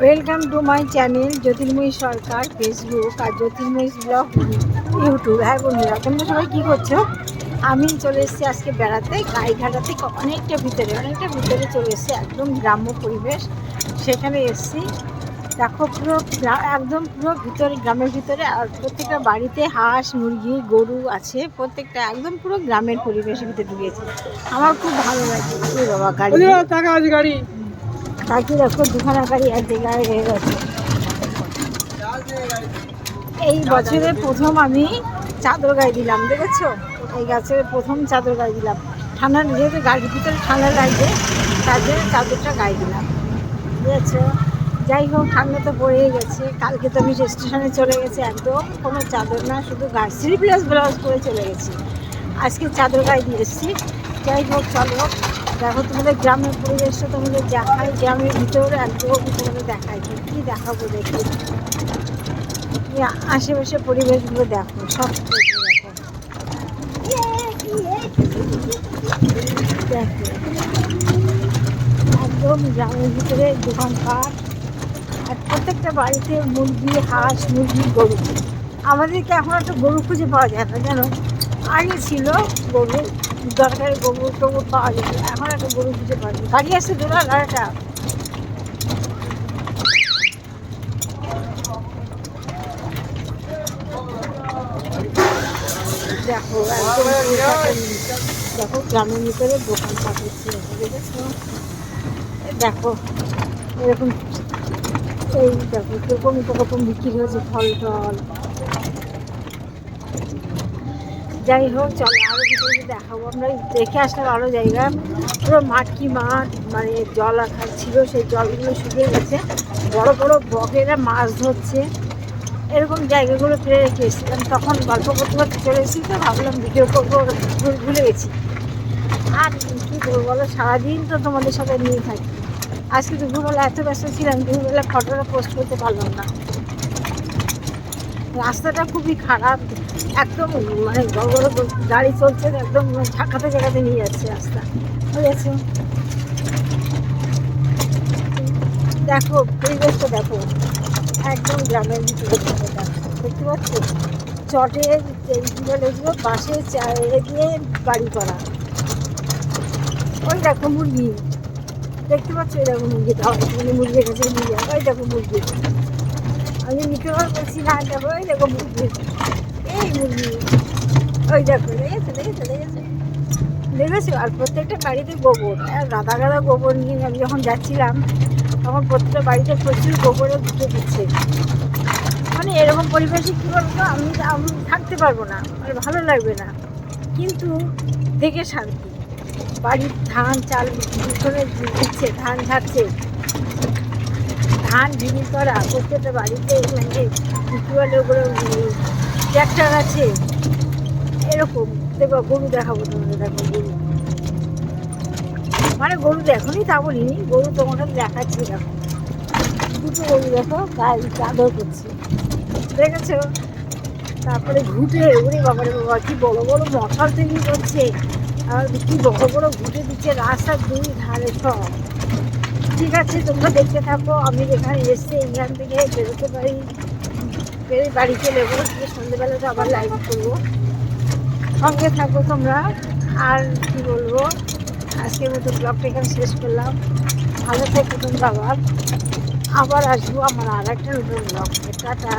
Welcome to my channel Jyotirmoyee Sarkar Facebook আর Jyotirmoyee blog YouTube. হ্যাঁ বন্ধুরা, তোমরা সবাই কী করছো? আমি চলে এসেছি আজকে বেড়াতে গাইঘাটা থেকে অনেকটা ভিতরে চলে এসেছি, একদম গ্রাম্য পরিবেশ। সেখানে এসেছি, দেখো পুরো একদম পুরো ভিতরে, গ্রামের ভিতরে। আর প্রত্যেকটা বাড়িতে হাঁস মুরগি গরু আছে, প্রত্যেকটা একদম পুরো গ্রামের পরিবেশের ভিতরে ঢুকেছে। আমার খুব ভালো লাগে। বাবা গাড়ি তাকিয়ে দেখো, দুখানা গাড়ি এক জায়গায় হয়ে গেছে। এই বছরে প্রথম আমি চাদর গায়ে দিলাম, দেখেছো? এই গাছের প্রথম চাদর গায়ে দিলাম। ঠান্ডা, যেহেতু গাড়ির ভিতরে ঠান্ডা লাগবে তার জন্য চাদরটা গায়ে দিলাম, বুঝেছো? যাই হোক, ঠান্ডা তো পড়েই গেছে। কালকে তো আমি স্টেশনে চলে গেছি, একদম কোনো চাদর না, শুধু স্লিভলেস ব্লাউজ পরে চলে গেছি। আজকে চাদর গায়ে দিয়ে এসেছি। যাই হোক, চলো দেখো, তোমাদের গ্রামের পরিবেশটা তোমাদের দেখাই, গ্রামের ভিতরে একদম তোমাদের দেখাই। কী দেখাবো দেখি, আশেপাশে পরিবেশগুলো দেখো, সব দেখো। দেখো একদম গ্রামের ভিতরে দোকানপাট, আর প্রত্যেকটা বাড়িতে মুরগি হাঁস মুরগি গরু। আমাদেরকে এখন একটা গরু খুঁজে পাওয়া যায় না, জানো? আগে ছিল গরু, দরকারি গরু টবু পাওয়া যেত, এখন একটা গরু খুঁজে পাওয়া যায়। গাড়ি আসছে দোলা গাড়িটা। দেখো একদম দেখো গ্রামের ভিতরে দোকানপাট হচ্ছে, দেখেছো? দেখো এরকম, এই দেখো কিরকম কীরকম বিক্রি হয়েছে ফল টল। যাই হোক, চলো আরও কিছু দেখাবো। আমরা দেখে আসলাম আরও জায়গা, পুরো মাঠ কি মাঠ, মানে জল রাখা ছিল, সেই জলগুলো শুকিয়ে গেছে। বড় বড় বকেরা মাছ ধরছে, এরকম জায়গাগুলো ফিরে রেখে এসেছিলাম। তখন গল্প করতে করতে চলে এসেছি, তো ভাবলাম ভিডিও করবো, ভুলে গেছি। আর কী করবো বলো, সারাদিন তো তোমাদের সাথে নিয়ে থাকি। আজকে দুপুরবেলা এত ব্যস্ত ছিলাম, দুপুরবেলা ফটোটা পোস্ট করতে পারলাম না। রাস্তাটা খুবই খারাপ, একদম মানে বড় বড় গাড়ি চলছে, একদম ঝাঁকাতে জায়গাতে নিয়ে যাচ্ছে রাস্তা, বুঝেছো? দেখো পরিবেশটা দেখো, একদম গ্রামের ভিতরে দেখতে পাচ্ছ। চটের এগুলো বাঁশের এ দিয়ে বাড়ি করা। ওই দেখো মুরগি, দেখতে পাচ্ছ? ওই দেখো মুরগি, মানে মুরগির কাছে নিয়ে যায়। ওই দেখো মুরগি, আমি মিঠুবার বলছি না, দেখো ওই দেখো মুরগি, এই মুরগি, ওই দেখো, দেখেছো? আর প্রত্যেকটা বাড়িতে গোবর, আর গাদা গাদা গোবর নিয়ে আমি যখন যাচ্ছিলাম, তখন প্রত্যেকটা বাড়িতে প্রচুর গোবরে ঢুকে দিচ্ছে। মানে এরকম পরিবেশে কী বলবো, আমি থাকতে পারবো না, মানে ভালো লাগবে না, কিন্তু দেখে শান্তি। বাড়ির ধান চাল পিছনে দিচ্ছে, ধান ঝাড়ছে, ধান বিক্রি করা, প্রত্যেকটা বাড়িতে মানে কী বলে ওগুলো, ট্র্যাক্টর আছে। এরকম দেখো, গরু দেখাবো তোমাদের, দেখো গরু, মানে গরু দেখোনি তা বলিনি, গরু তোমাকে দেখাচ্ছি। দেখো দুটো গরু, দেখো গায়ে চাদর করছে, দেখেছো? তারপরে ঘুটে, ওরে বাবারে বাবা, কি বড় বড় মশাল তৈরি করছে, আর কি বড় বড় ঘুটে দিচ্ছে রাস্তার দুই ধারে সব। ঠিক আছে, তোমরা দেখতে থাকো, আমি যেখানে এসছি এখান থেকে বেরোতে পারি, বেরিয়ে বাড়ি চলে যাবো, গিয়ে সন্ধ্যেবেলাটা আবার লাইভ করবো, সঙ্গে থাকো তোমরা। আর কি বলবো, আজকের মতো ব্লগটা এখানে শেষ করলাম। ভালো থেকো তোমরা, আবার আসবো আমার আর একটা নতুন ব্লগ। টাটা।